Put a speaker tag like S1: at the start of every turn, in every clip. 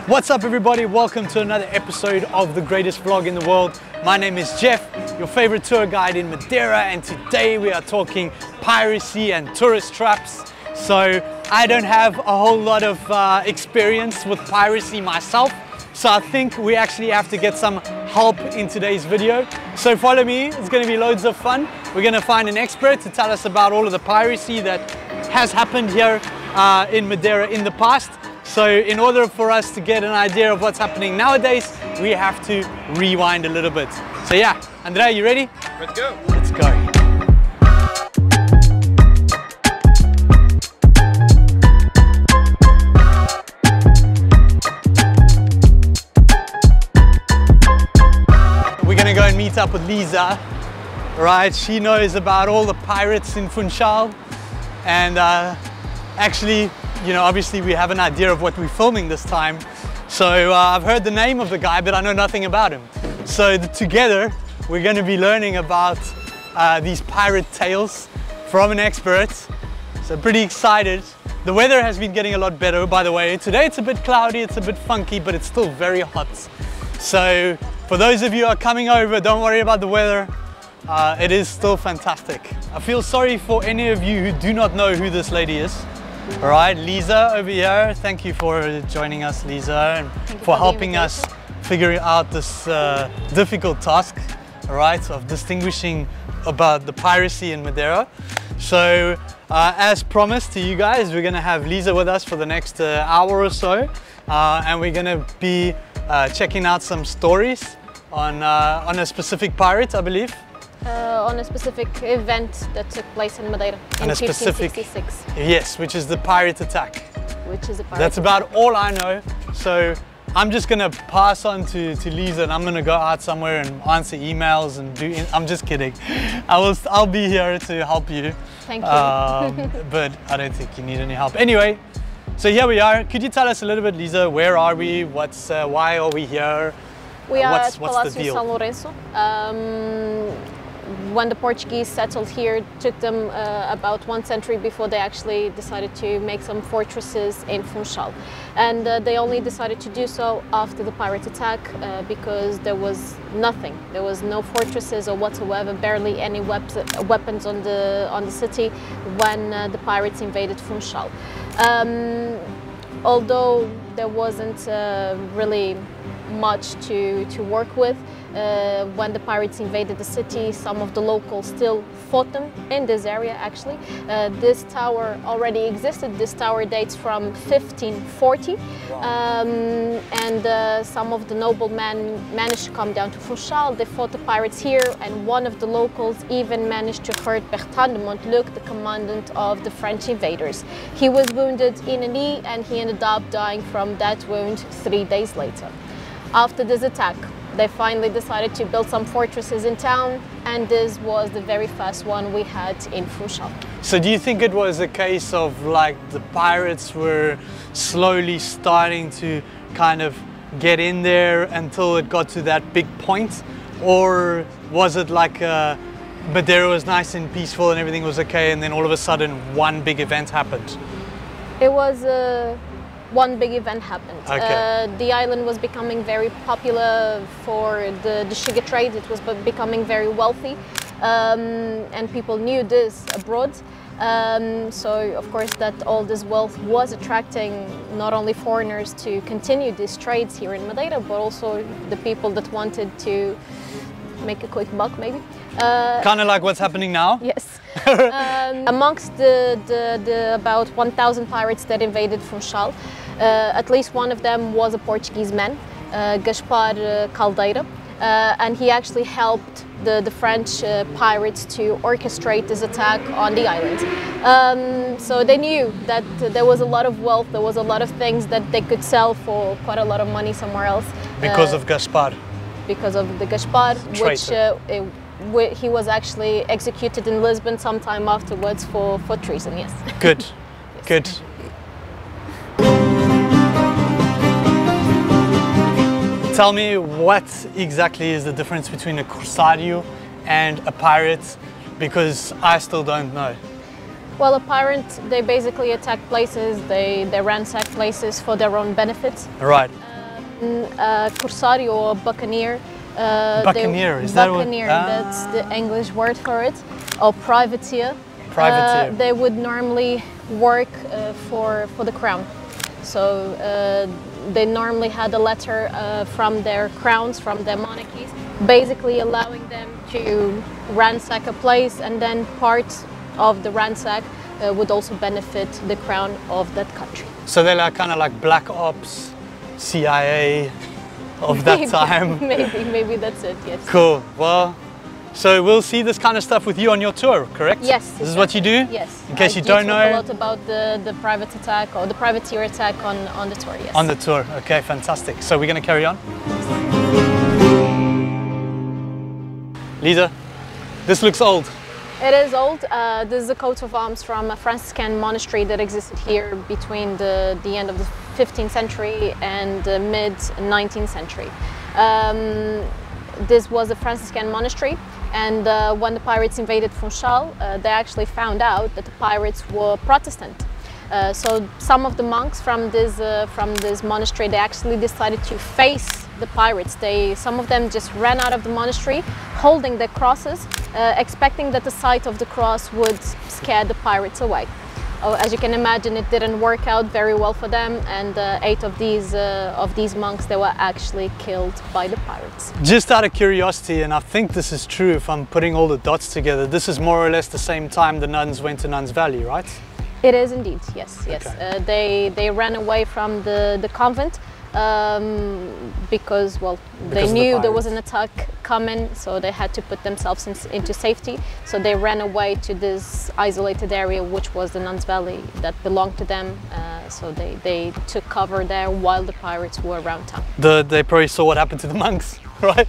S1: What's up everybody, welcome to another episode of the greatest vlog in the world. My name is Jeff, your favorite tour guide in Madeira, and today we are talking piracy and tourist traps. So I don't have a whole lot of experience with piracy myself, so I think we actually have to get some help in today's video. So follow me, it's going to be loads of fun. We're going to find an expert to tell us about all of the piracy that has happened here in Madeira in the past. So in order for us to get an idea of what's happening nowadays, we have to rewind a little bit. So yeah, Andrea, you ready?
S2: Let's go.
S1: Let's go. We're gonna go and meet up with Lisa, right? She knows about all the pirates in Funchal, and actually, you know, obviously we have an idea of what we're filming this time. So I've heard the name of the guy, but I know nothing about him. So together, we're going to be learning about these pirate tales from an expert. So pretty excited. The weather has been getting a lot better, by the way. Today it's a bit cloudy, it's a bit funky, but it's still very hot. So for those of you who are coming over, don't worry about the weather. It is still fantastic. I feel sorry for any of you who do not know who this lady is. All right, Lisa over here, thank you for joining us, Lisa, and for helping us figure out this difficult task, all right, of distinguishing about the piracy in Madeira. So, as promised to you guys, we're going to have Lisa with us for the next hour or so, and we're going to be checking out some stories on a specific pirate, I believe.
S3: On a specific event that took place in Madeira in 1566.
S1: Yes, which is the pirate attack.
S3: Which is a pirate
S1: That's
S3: attack.
S1: about all I know. So I'm just gonna pass on to Lisa, and I'm gonna go out somewhere and answer emails and do. I'm just kidding. I'll be here to help you.
S3: Thank you.
S1: But I don't think you need any help. Anyway, so here we are. Could you tell us a little bit, Lisa? Where are we? Why are we here?
S3: We are at
S1: what's the deal?
S3: San Lourenço. When the Portuguese settled here, it took them about 1 century before they actually decided to make some fortresses in Funchal. And they only decided to do so after the pirate attack because there was nothing. There was no fortresses or whatsoever, barely any weapons on the city when the pirates invaded Funchal. Although there wasn't really much to work with. When the pirates invaded the city, some of the locals still fought them in this area actually. This tower already existed. This tower dates from 1540. Wow. And some of the noblemen managed to come down to Funchal. They fought the pirates here, and one of the locals even managed to hurt Bertrand de Montluc, the commandant of the French invaders. He was wounded in a knee, and he ended up dying from that wound 3 days later. After this attack, they finally decided to build some fortresses in town, and this was the very first one we had in Funchal.
S1: So do you think it was a case of like the pirates were slowly starting to kind of get in there until it got to that big point? Or was it like Madeira was nice and peaceful and everything was okay, and then all of a sudden one big event happened?
S3: It was one big event happened.
S1: Okay.
S3: The island was becoming very popular for the sugar trade. It was becoming very wealthy, and people knew this abroad. So of course that all this wealth was attracting not only foreigners to continue these trades here in Madeira, but also the people that wanted to make a quick buck, maybe.
S1: Kind of like what's happening now?
S3: Yes. Amongst the about 1,000 pirates that invaded Funchal, at least one of them was a Portuguese man, Gaspar Caldeira, and he actually helped the French pirates to orchestrate this attack on the island. So they knew that there was a lot of wealth, there was a lot of things that they could sell for quite a lot of money somewhere else.
S1: Because of Gaspar?
S3: Because of the Gaspar, which he was actually executed in Lisbon sometime afterwards for treason, yes.
S1: Good,
S3: yes.
S1: Good. Tell me, what exactly is the difference between a corsario and a pirate? Because I still don't know.
S3: Well, a pirate, they basically attack places, they ransack places for their own benefit.
S1: Right.
S3: Corsair or buccaneer.
S1: Buccaneer, is that what?
S3: Buccaneer, that's the English word for it. Or privateer.
S1: Privateer.
S3: They would normally work for the crown. So they normally had a letter from their crowns, from their monarchies, basically allowing them to ransack a place, and then part of the ransack would also benefit the crown of that country.
S1: So they're like, kind of like Black Ops, CIA of that time.
S3: Maybe that's it, yes.
S1: Cool. Well, so we'll see this kind of stuff with you on your tour, correct?
S3: Yes.
S1: This is what you do?
S3: Yes.
S1: In case you don't know.
S3: I talk a lot about the private attack or the privateer attack on the tour, yes.
S1: On the tour, okay, fantastic. So we're going to carry on. Lisa, this looks old.
S3: It is old. This is a coat of arms from a Franciscan monastery that existed here between the end of the 15th century and the mid-19th century. This was a Franciscan monastery, and when the pirates invaded Funchal, they actually found out that the pirates were Protestant. So some of the monks from this monastery, they actually decided to face the pirates. Some of them just ran out of the monastery holding their crosses, expecting that the sight of the cross would scare the pirates away. As you can imagine, it didn't work out very well for them, and 8 of these monks, they were actually killed by the pirates.
S1: Just out of curiosity, and I think this is true if I'm putting all the dots together, this is more or less the same time the nuns went to Nuns Valley, right?
S3: It is indeed, yes, yes.
S1: Okay.
S3: They ran away from the convent because, well, they knew there was an attack coming, so they had to put themselves into safety. So they ran away to this isolated area, which was the Nuns Valley, that belonged to them. So they took cover there while the pirates were around town.
S1: They probably saw what happened to the monks, right?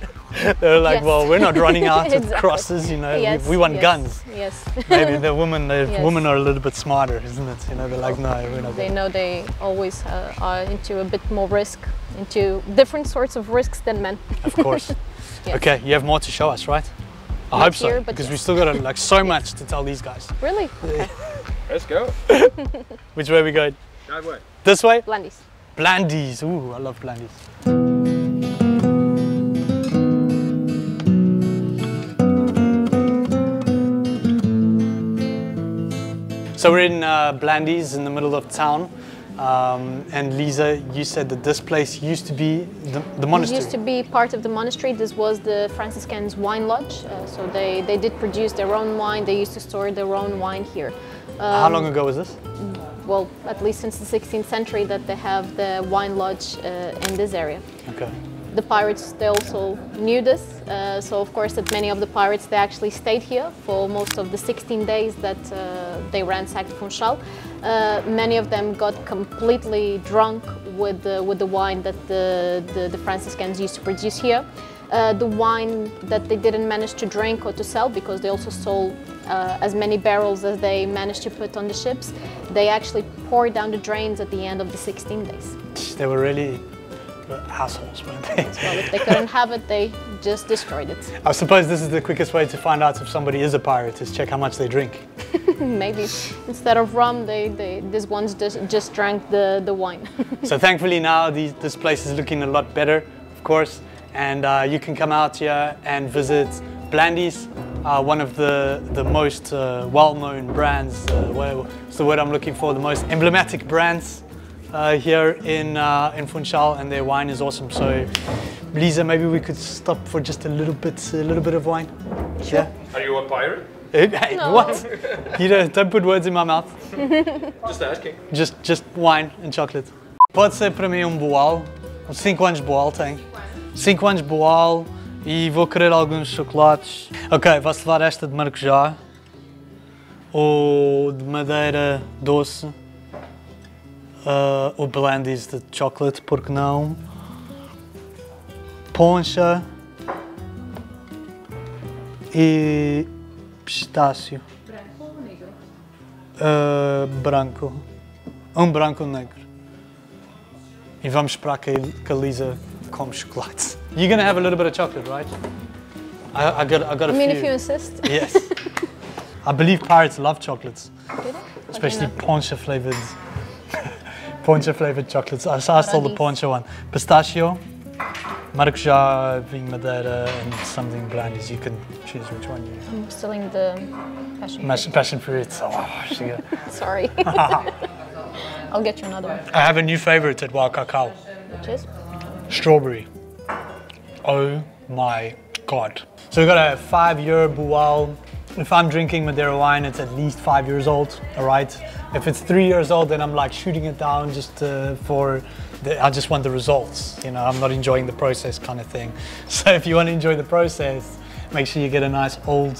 S1: They were like, yes. Well, we're not running out
S3: Exactly.
S1: of crosses, you know,
S3: yes,
S1: we want
S3: yes,
S1: guns.
S3: Yes.
S1: Maybe the women
S3: Yes.
S1: are a little bit smarter, isn't it? You know, they're like, no, we're not.
S3: They know they always are into a bit more risk, into different sorts of risks than men.
S1: Of course.
S3: Yes.
S1: Okay, you have more to show us, right? I hope so, because we still got like so much to tell these guys.
S3: Really? Okay.
S2: Let's go.
S1: Which way are we going?
S2: That way.
S1: This way?
S3: Blandies.
S1: Blandies. Ooh, I love blandies. So we're in Blandies in the middle of town. And Lisa, you said that this place used to be the monastery.
S3: It used to be part of the monastery. This was the Franciscans' wine lodge. So they did produce their own wine. They used to store their own wine here.
S1: How long ago was this?
S3: Well, at least since the 16th century that they have the wine lodge in this area.
S1: Okay.
S3: The pirates, they also knew this. So of course that many of the pirates, they actually stayed here for most of the 16 days that they ransacked Funchal. Many of them got completely drunk with the wine that the Franciscans used to produce here. The wine that they didn't manage to drink or to sell, because they also sold as many barrels as they managed to put on the ships, they actually poured down the drains at the end of the 16 days.
S1: They were really assholes, weren't they?
S3: Well, if they couldn't have it, they just destroyed it.
S1: I suppose this is the quickest way to find out if somebody is a pirate, is check how much they drink.
S3: Maybe. Instead of rum, these ones just drank the wine.
S1: So thankfully now this place is looking a lot better, of course, and you can come out here and visit Blandies, one of the most well-known brands, what's the word I'm looking for, the most emblematic brands here in Funchal, and their wine is awesome. So Lisa, maybe we could stop for just a little bit of wine.
S3: Sure.
S1: Yeah?
S2: Are you a pirate?
S1: Hey,
S3: No.
S1: what? You don't put words in my mouth.
S2: Just asking.
S1: Just wine and chocolate. Pode ser para mim boal. 5 anos boal tem. 5 anos boal e vou querer alguns chocolates. Ok, vai-se levar esta de maracujá. Ou de madeira doce. Ou Blandies de chocolate, porque não? Poncha. E pistácio.
S4: Branco ou negro?
S1: Branco. Branco ou negro. E vamos esperar que a Lisa come chocolate. You're gonna have a little bit of chocolate, right? I got a few.
S3: I mean, if you insist.
S1: Yes. I believe pirates love chocolates.
S3: Do they?
S1: Especially poncha flavored Poncha flavored chocolates. So I stole the Poncha one. Pistachio, maracujá, vinho Madeira, and something brandies. You can choose which one you.
S3: I'm stealing the
S1: Passion fruit. Oh, sugar.
S3: Sorry. I'll get you another one.
S1: I have a new favorite at Wild Cacao.
S3: Which is?
S1: Strawberry. Oh my God. So we've got a 5-year Bual. If I'm drinking Madeira wine, it's at least 5 years old, all right? If it's 3 years old, then I'm like shooting it down just I just want the results, you know, I'm not enjoying the process kind of thing. So if you want to enjoy the process, make sure you get a nice old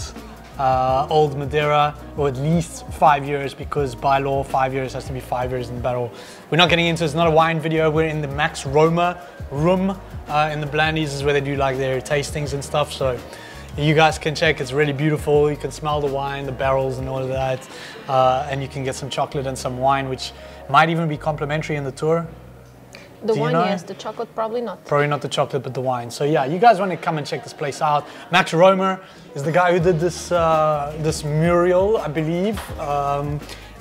S1: Madeira, or at least 5 years, because by law 5 years has to be 5 years in the barrel. We're not getting into it's not a wine video. We're in the Max Roma room in the Blandies, is where they do like their tastings and stuff. So you guys can check, it's really beautiful. You can smell the wine, the barrels and all of that. And you can get some chocolate and some wine, which might even be complimentary in the tour.
S3: The wine, yes. The chocolate, probably not.
S1: Probably not the chocolate, but the wine. So yeah, you guys want to come and check this place out. Max Romer is the guy who did this this mural, I believe.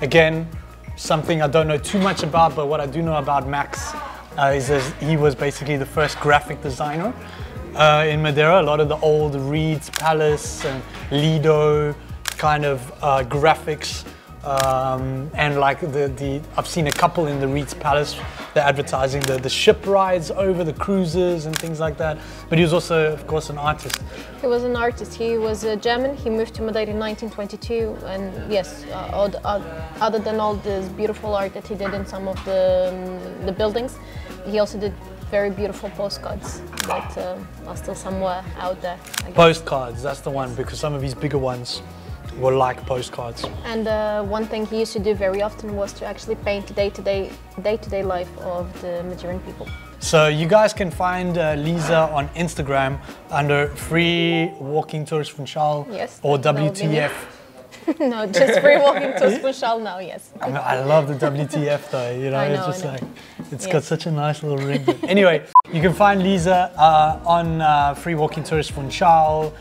S1: Again, something I don't know too much about, but what I do know about Max is that he was basically the first graphic designer in Madeira. A lot of the old Reed's Palace and Lido kind of graphics. And like I've seen a couple in the Reed's Palace. They're advertising the ship rides over the cruises and things like that. But he was also, of course, an artist. He was an artist. He was German. He moved to Madeira in 1922. And yes, other than all this beautiful art that he did in some of the buildings, he also did very beautiful postcards that are still somewhere out there. Postcards, that's the one, because some of his bigger ones were like postcards. And one thing he used to do very often was to actually paint the day-to-day life of the Madeiran people. So you guys can find Lisa on Instagram under Free Walking Tours Funchal, yes, or WTF. No, just Free Walking Tours Funchal now, yes. I love the WTF though, you know, it's just like, it's got such a nice little ring. Anyway, you can find Lisa on Free Walking Tours Funchal.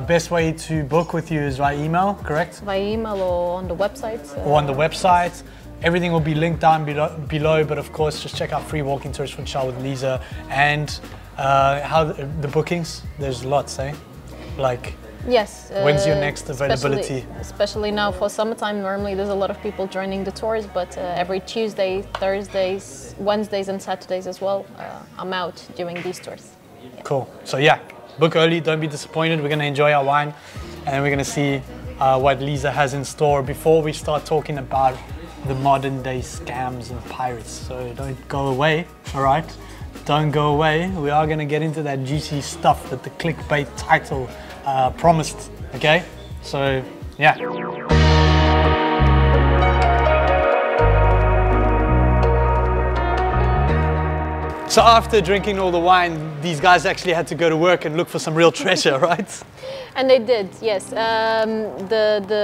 S1: Best way to book with you is via email, correct? Via email or on the website. Or on the website. Everything will be linked down below, but of course, just check out Free Walking Tours Funchal with Lisa. And how the bookings, there's lots, eh? Like, yes. When's your next availability? Especially now for summertime, normally there's a lot of people joining the tours, but every Tuesday, Thursdays, Wednesdays and Saturdays as well, I'm out doing these tours. Yeah. Cool. So yeah, book early, don't be disappointed. We're going to enjoy our wine and we're going to see what Lisa has in store before we start talking about the modern day scams and pirates. So don't go away, all right? Don't go away. We are going to get into that juicy stuff that the clickbait title promised, okay? So, yeah. So after drinking all the wine, these guys actually had to go to work and look for some real treasure, right? And they did, yes.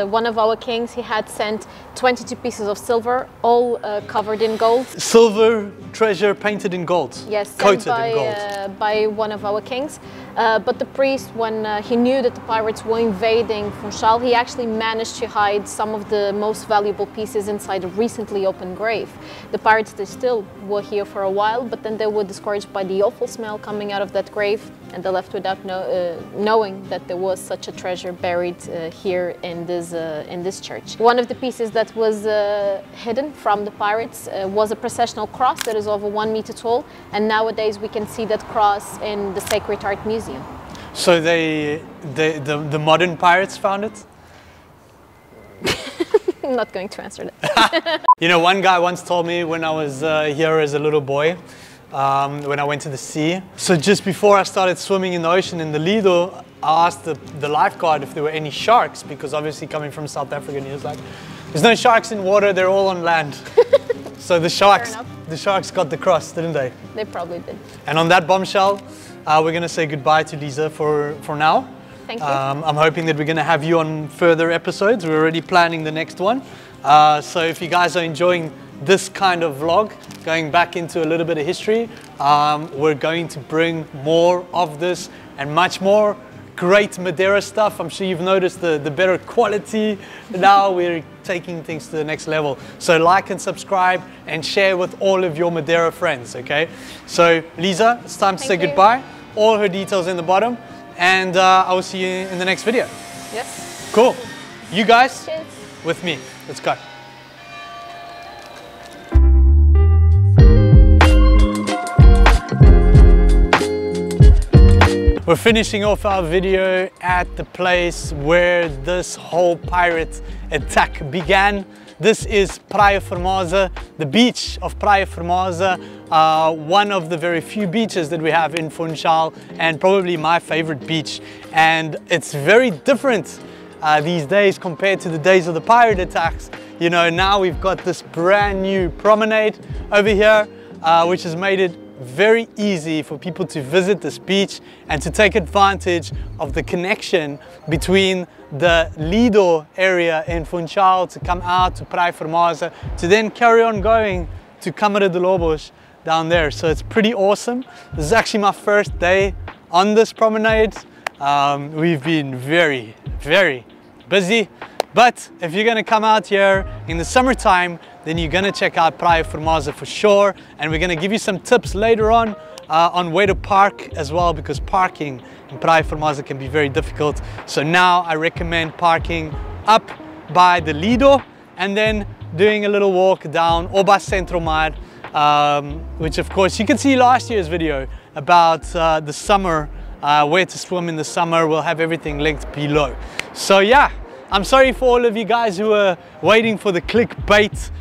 S1: One of our kings, he had sent 22 pieces of silver, all covered in gold. Silver treasure painted in gold? Yes, coated in gold. By one of our kings. But the priest, when he knew that the pirates were invading Funchal, he actually managed to hide some of the most valuable pieces inside a recently opened grave. The pirates, they still were here for a while, but then they were discouraged by the awful smell coming out of that grave, and they left without knowing that there was such a treasure buried here in this church. One of the pieces that was hidden from the pirates was a processional cross that is over 1 meter tall, and nowadays we can see that cross in the Sacred Art Museum. So the modern pirates found it? I'm not going to answer that. You know, one guy once told me when I was here as a little boy, when I went to the sea. So just before I started swimming in the ocean in the Lido, I asked the lifeguard if there were any sharks, because obviously coming from South Africa, and he was like, there's no sharks in water, they're all on land. So the sharks got the cross, didn't they? They probably did. And on that bombshell, we're going to say goodbye to Lisa for now. Thank you. I'm hoping that we're going to have you on further episodes. We're already planning the next one. So if you guys are enjoying this kind of vlog, going back into a little bit of history, we're going to bring more of this and much more great Madeira stuff. I'm sure you've noticed the better quality. Now we're taking things to the next level. So like and subscribe and share with all of your Madeira friends, okay? So Lisa, it's time to say goodbye. All her details in the bottom. And I will see you in the next video.
S3: Yes.
S1: Cool. You guys,
S3: Cheers.
S1: with me. Let's go. We're finishing off our video at the place where this whole pirate attack began. This is Praia Formosa, the beach of Praia Formosa, one of the very few beaches that we have in Funchal, and probably my favorite beach. And it's very different these days compared to the days of the pirate attacks. You know, now we've got this brand new promenade over here, which has made it very easy for people to visit this beach and to take advantage of the connection between the Lido area in Funchal to come out to Praia Formosa to then carry on going to Câmara de Lobos down there. So it's pretty awesome. This is actually my first day on this promenade. We've been very busy, but if you're going to come out here in the summertime, then you're going to check out Praia Formosa for sure. And we're going to give you some tips later on where to park as well, because parking in Praia Formosa can be very difficult. So now I recommend parking up by the Lido and then doing a little walk down Oba Centro Mar, which of course you can see last year's video about the summer, where to swim in the summer. We'll have everything linked below. So yeah, I'm sorry for all of you guys who are waiting for the clickbait,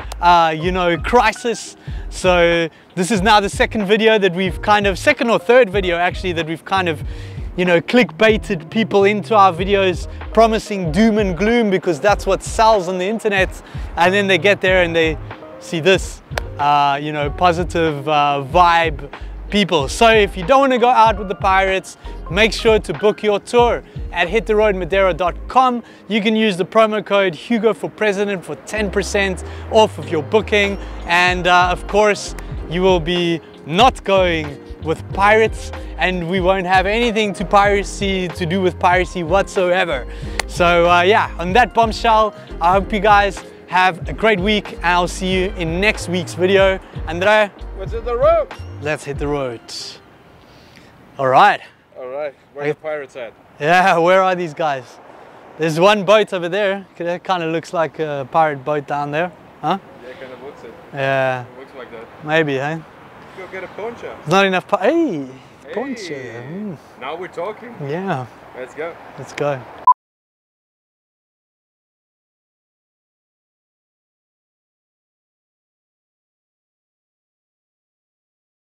S1: you know, crisis. So this is now the second video that we've second or third video actually, that we've you know, clickbaited people into our videos promising doom and gloom, because that's what sells on the internet. And then they get there and they see this, you know, positive vibe people. So if you don't want to go out with the pirates, make sure to book your tour at hittheroadmadeira.com. You can use the promo code Hugo for President for 10% off of your booking. And of course, you will be not going with pirates, and we won't have anything to do with piracy whatsoever. So yeah, on that bombshell, I hope you guys have a great week, and I'll see you in next week's video. Andre,
S2: let's hit the road.
S1: Let's hit the road. All right.
S2: All right. Where are the pirates at?
S1: Yeah, where are these guys? There's one boat over there. That kind of looks like a pirate boat down there, huh?
S2: Yeah, kind of looks it.
S1: Yeah.
S2: It looks like that.
S1: Maybe, hey?
S2: Go get a poncho.
S1: There's not enough. Hey,
S2: Hey.
S1: poncho.
S2: Now we're talking.
S1: Yeah.
S2: Let's go.
S1: Let's go.